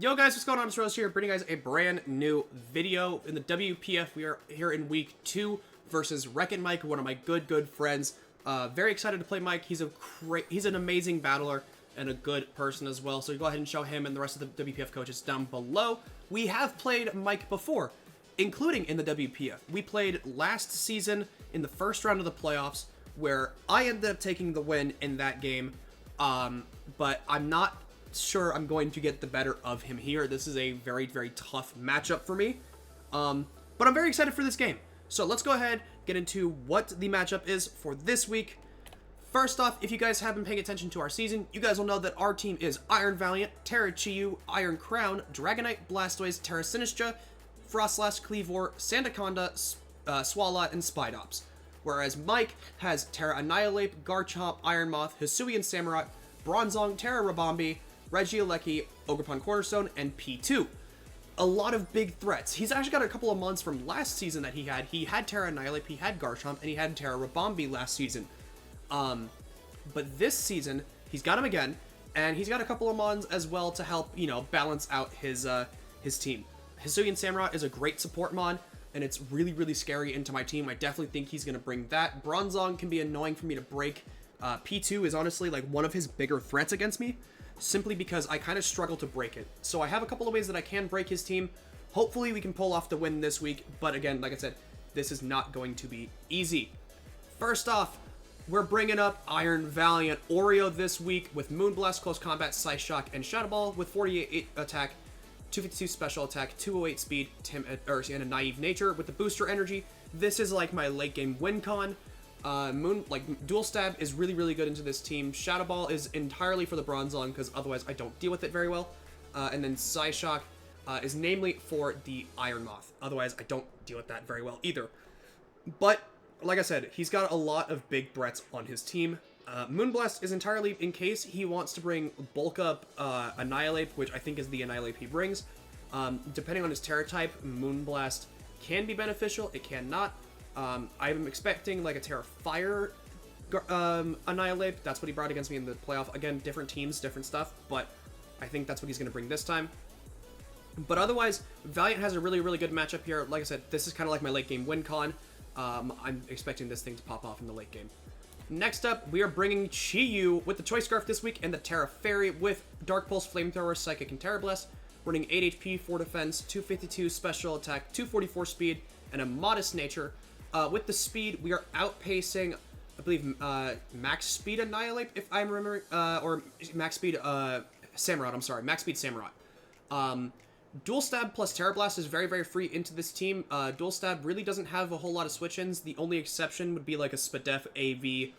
Yo guys, what's going on? It's Rose here, bringing you guys a brand new video. In the WPF, we are here in week 2 versus WreckItMike, one of my good friends. Very excited to play Mike. He's an amazing battler and a good person as well. So go ahead and show him and the rest of the WPF coaches down below. We have played Mike before, including in the WPF. We played last season in the first round of the playoffs, where I ended up taking the win in that game. But I'm not sure I'm going to get the better of him here. This is a very tough matchup for me. But I'm very excited for this game. So let's go ahead, get into what the matchup is for this week. First off, if you guys have been paying attention to our season, you guys will know that our team is Iron Valiant, Terra Chiyu, Iron Crown, Dragonite, Blastoise, Terra Sinistra, Frostlass, Cleavor, Sandaconda, Swalot, and Spidops. Whereas Mike has Terra Annihilate, Garchomp, Iron Moth, Hisuian Samurott, Bronzong, Terra Rabombi, Regieleki, Ogerpon Cornerstone, and P2. A lot of big threats. He's actually got a couple of mons from last season that he had. He had Terra Annihilate, he had Garchomp, and he had Terra Rabombi last season. But this season, he's got him again, and he's got a couple of mons as well to help, you know, balance out his team. Hisuian Samurott is a great support mon, and it's really scary into my team. I definitely think he's going to bring that. Bronzong can be annoying for me to break. P2 is honestly like one of his bigger threats against me, simply because I kind of struggle to break it. So I have a couple of ways that I can break his team. Hopefully we can pull off the win this week, but again, like I said, this is not going to be easy. First off, we're bringing up Iron Valiant Oreo this week with Moonblast, Close Combat, Psyshock, and Shadow Ball with 48 attack, 252 special attack, 208 speed, and a naive nature with the booster energy. This is like my late game win con. Dual Stab is really good into this team. Shadow Ball is entirely for the Bronzong, because otherwise I don't deal with it very well. And then Psyshock is namely for the Iron Moth. Otherwise I don't deal with that very well either. But, like I said, he's got a lot of big threats on his team. Moonblast is entirely in case he wants to bring Bulk Up Annihilate, which I think is the Annihilate he brings. Depending on his Terra type, Moonblast can be beneficial, it cannot. I'm expecting like a Terra Fire Annihilate. That's what he brought against me in the playoff. Again, different teams, different stuff, but I think that's what he's going to bring this time. But otherwise, Valiant has a really good matchup here. Like I said, this is kind of like my late game win con. I'm expecting this thing to pop off in the late game. Next up, we are bringing Chiyu with the Choice Scarf this week and the Terra Fairy with Dark Pulse, Flamethrower, Psychic, and Terra Blast, running 8 HP, 4 defense, 252 special attack, 244 speed, and a modest nature. With the speed, we are outpacing, I believe, Max Speed Annihilate, if I'm remembering, or Max Speed Samurott, I'm sorry, Max Speed Samurott. Dual Stab plus Terra Blast is very free into this team. Dual Stab really doesn't have a whole lot of switch-ins. The only exception would be like a Spadef AV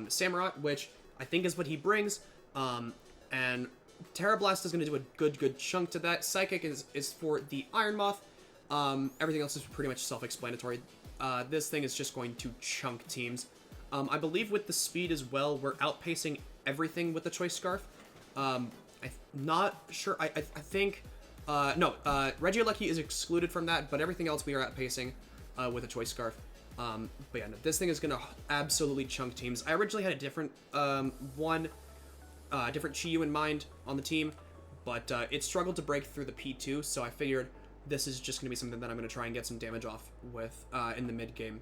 Samurott, which I think is what he brings. And Terra Blast is going to do a good chunk to that. Psychic is for the Iron Moth. Everything else is pretty much self-explanatory. This thing is just going to chunk teams. I believe with the speed as well, we're outpacing everything with the Choice Scarf. I'm not sure. I think... no, Regieleki is excluded from that, but everything else we are outpacing with a Choice Scarf. But yeah, no, this thing is going to absolutely chunk teams. I originally had a different different Chiyu in mind on the team, but it struggled to break through the P2, so I figured this is just going to be something that I'm going to try and get some damage off with in the mid-game.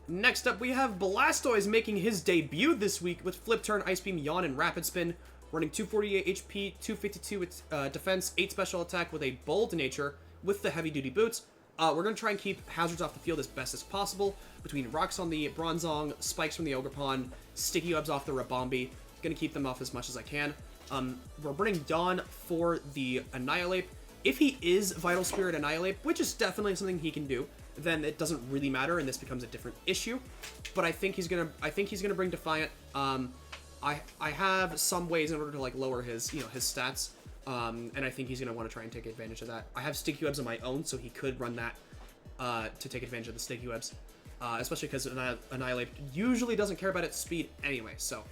Next up, we have Blastoise making his debut this week with Flip Turn, Ice Beam, Yawn, and Rapid Spin, running 248 HP, 252 defense, 8 special attack with a bold nature with the heavy-duty boots. We're going to try and keep hazards off the field as best as possible, between rocks on the Bronzong, spikes from the Ogerpon, sticky webs off the Rabombi. Going to keep them off as much as I can. We're bringing Dawn for the Annihilate. If he is Vital Spirit Annihilate, which is definitely something he can do, then it doesn't really matter, and this becomes a different issue. But I think he's gonna bring Defiant. I have some ways in order to like lower his his stats, and I think he's gonna want to try and take advantage of that. I have Sticky Webs of my own, so he could run that to take advantage of the Sticky Webs, especially because Annihilate usually doesn't care about its speed anyway. So,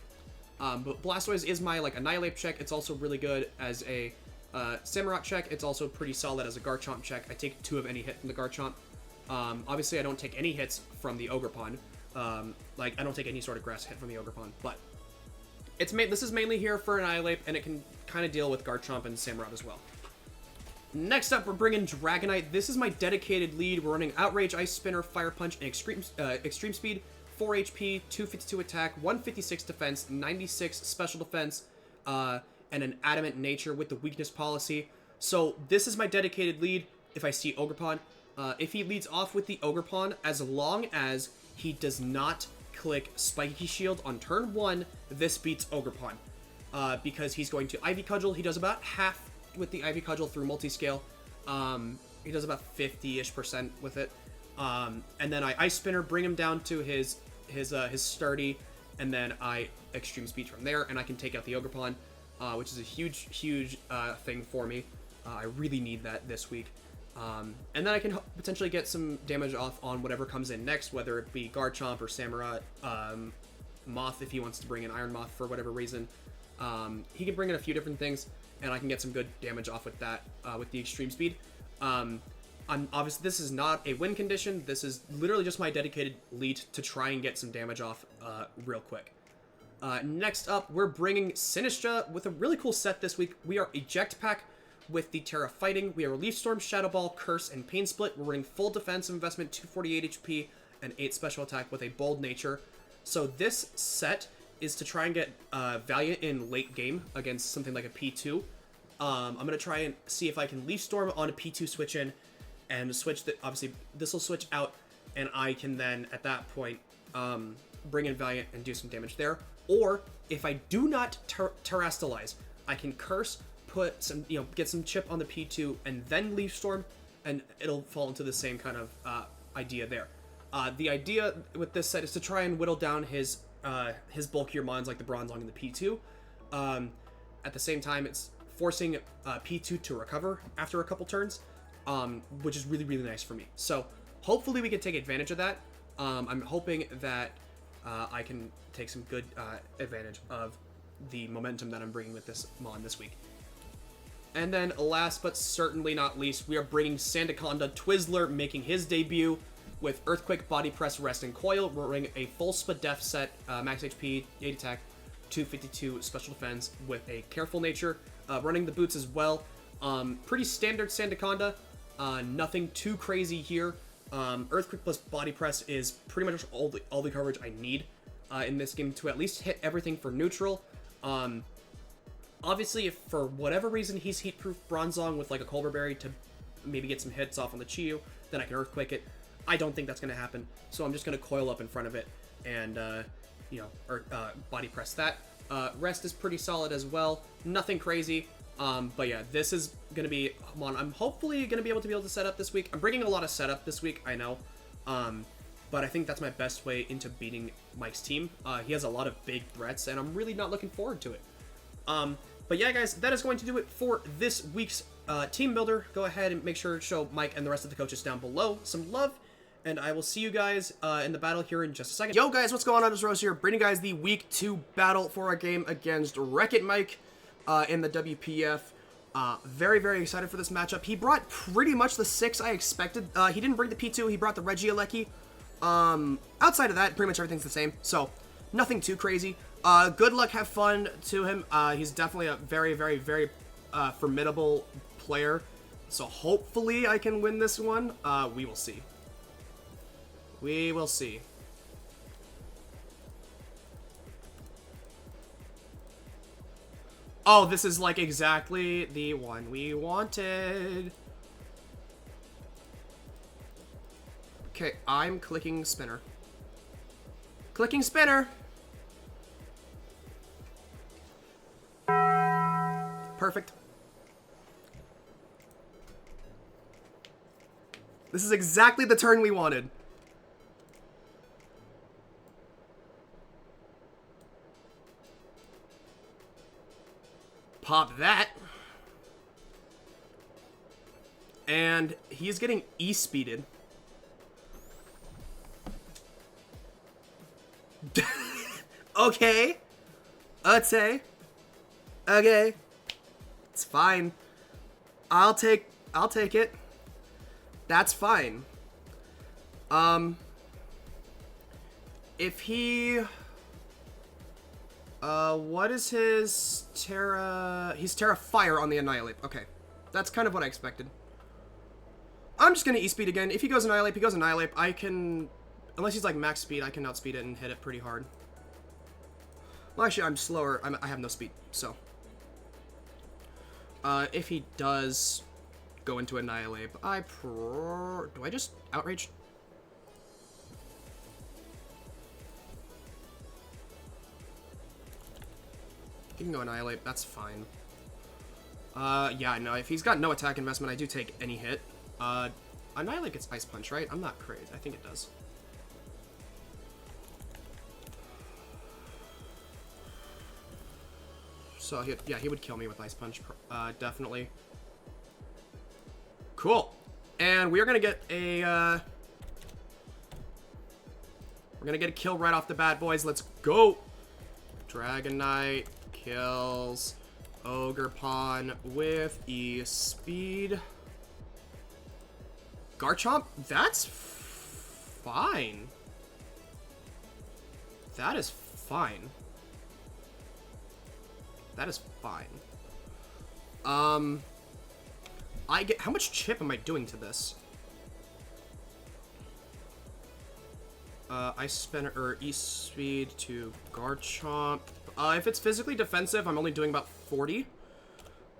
but Blastoise is my like Annihilate check. It's also really good as a Samurott check. It's also pretty solid as a Garchomp check. I take 2 of any hit from the Garchomp. Obviously, I don't take any hits from the Ogerpon. Like, I don't take any sort of grass hit from the Ogerpon, but this is mainly here for Annihilate, and it can kind of deal with Garchomp and Samurott as well. Next up, we're bringing Dragonite. This is my dedicated lead. We're running Outrage, Ice Spinner, Fire Punch, and Extreme Speed. 4 HP, 252 attack, 156 defense, 96 special defense, and an Adamant Nature with the weakness policy. So this is my dedicated lead if I see Ogerpon. If he leads off with the Ogerpon, as long as he does not click Spiky Shield on turn 1, this beats Ogerpon. Because he's going to Ivy Cudgel. He does about half with the Ivy Cudgel through Multiscale. He does about 50-ish% with it. And then I Ice Spinner, bring him down to his Sturdy, and then I Extreme Speed from there, and I can take out the Ogerpon, which is a huge thing for me. I really need that this week. And then I can potentially get some damage off on whatever comes in next, whether it be Garchomp or Samurott, Moth if he wants to bring in Iron Moth for whatever reason. He can bring in a few different things, and I can get some good damage off with that, with the Extreme Speed. Obviously, this is not a win condition. This is literally just my dedicated lead to try and get some damage off real quick. Next up, we're bringing Sinistra with a really cool set this week. We are Eject Pack with the Terra Fighting. We are Leaf Storm, Shadow Ball, Curse, and Pain Split. We're running full defensive investment, 248 HP, and 8 special attack with a Bold Nature. So this set is to try and get Valiant in late game against something like a P2. I'm going to try and see if I can Leaf Storm on a P2 switch in, and switch that. Obviously, this will switch out, and I can then, at that point, bring in Valiant and do some damage there. Or, if I do not Terrastalize, I can Curse, put some, get some chip on the P2, and then Leaf Storm, and it'll fall into the same kind of idea there. The idea with this set is to try and whittle down his bulkier mons like the Bronzong and the P2. At the same time, it's forcing P2 to recover after a couple turns, which is really nice for me. So hopefully we can take advantage of that. I'm hoping that I can take some good advantage of the momentum that I'm bringing with this mon this week. And then last but certainly not least, we are bringing Sandaconda Twizzler making his debut with Earthquake, Body Press, Rest, and Coil. We're running a full Spadef set, max HP, 8 attack, 252 special defense with a Careful Nature. Running the boots as well. Pretty standard Sandaconda. Nothing too crazy here. Earthquake plus Body Press is pretty much all the coverage I need in this game to at least hit everything for neutral. Obviously, if for whatever reason he's Heatproof Bronzong with like a Culver Berry to maybe get some hits off on the Chiyu, then I can Earthquake it. I don't think that's going to happen, so I'm just going to Coil up in front of it and, Body Press that. Rest is pretty solid as well. Nothing crazy. But yeah, this is going to be one I'm hopefully going to be able to set up this week. I'm bringing a lot of setup this week, I know. But I think that's my best way into beating Mike's team. He has a lot of big threats, and I'm really not looking forward to it. But yeah, guys, that is going to do it for this week's team builder. Go ahead and make sure to show Mike and the rest of the coaches down below some love. And I will see you guys in the battle here in just a second. Yo, guys, what's going on? It's Rose here, bringing you guys the Week 2 battle for our game against WreckItMike in the WPF. Very excited for this matchup. He brought pretty much the 6 I expected. He didn't bring the P2. He brought the Regieleki. Outside of that, pretty much everything's the same. So, nothing too crazy. Good luck, have fun to him. He's definitely a very formidable player. So, hopefully I can win this one. We will see. We will see. Oh, this is like exactly the one we wanted. Okay, I'm clicking spinner. Clicking spinner. Perfect. This is exactly the turn we wanted. Pop that. And he's getting E-speeded. Okay. Let's say. Okay. It's fine. I'll take it. That's fine. If he... what is his Terra... He's Terra Fire on the Annihilate. Okay. That's kind of what I expected. I'm just gonna E-speed again. If he goes Annihilate, he goes Annihilate. I can... Unless he's like max speed, I can outspeed it and hit it pretty hard. Well, actually, I'm slower. I have no speed, so... if he does go into Annihilate, do I just Outrage? He can go Annihilate, that's fine. Yeah, no, if he's got no attack investment, I do take any hit. Annihilate gets Ice Punch, right? I'm not crazy. I think it does. So, yeah, he would kill me with Ice Punch, definitely. Cool. And we are going to get a, we're going to get a kill right off the bat, boys. Let's go. Dragonite kills Ogre with E-speed. Garchomp, that's fine. That is fine. That is fine. I get... How much chip am I doing to this? Ice Spinner, or E-speed to Garchomp. If it's physically defensive, I'm only doing about 40.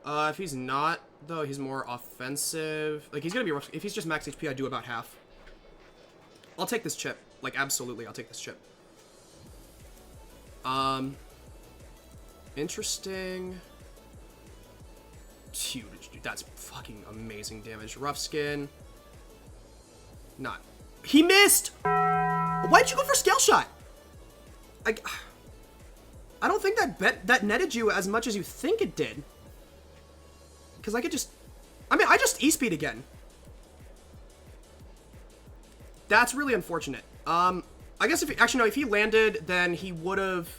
If he's not, though, he's more offensive. Like, he's gonna be... If he's just max HP, I do about half. I'll take this chip. Like, absolutely, I'll take this chip. Interesting. Dude, that's fucking amazing damage. Rough Skin. Not. He missed! Why'd you go for Scale Shot? I don't think that netted you as much as you think it did. Because I could just... I mean, I just E-speed again. That's really unfortunate. I guess if... Actually, no, if he landed, then he would have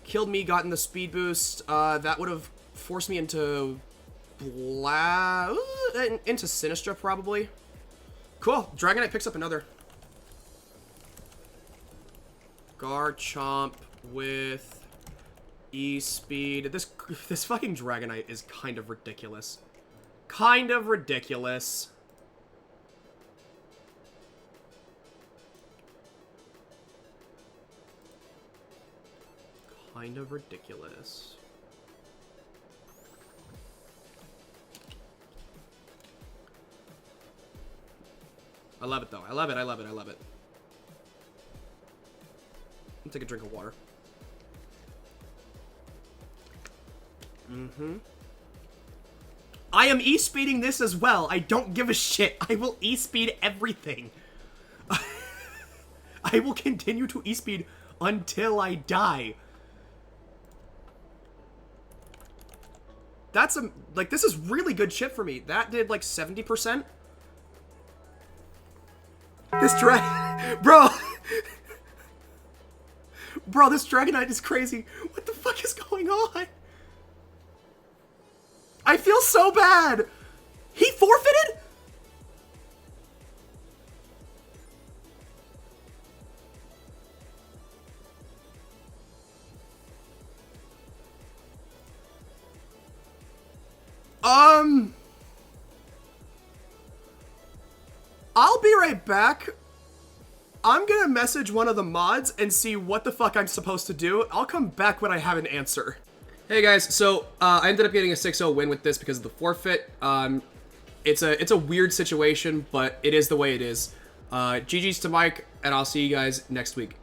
killed me, gotten the speed boost. That would have forced me into... into Sinistra, probably. Cool. Dragonite picks up another. Garchomp with E-speed. This fucking Dragonite is kind of ridiculous. Kind of ridiculous. Kind of ridiculous. I love it, though. I love it, I love it, I love it. I'll take a drink of water. I am E-speeding this as well. I don't give a shit. I will E-speed everything. I will continue to E-speed until I die. That's a... Like, this is really good shit for me. That did, like, 70%. This Bro! Bro, this Dragonite is crazy. What the fuck is going on? I feel so bad. He forfeited? I'll be right back. I'm gonna message one of the mods and see what the fuck I'm supposed to do. I'll come back when I have an answer. Hey guys, so I ended up getting a 6-0 win with this because of the forfeit. It's a weird situation, but it is the way it is. GG's to Mike, and I'll see you guys next week.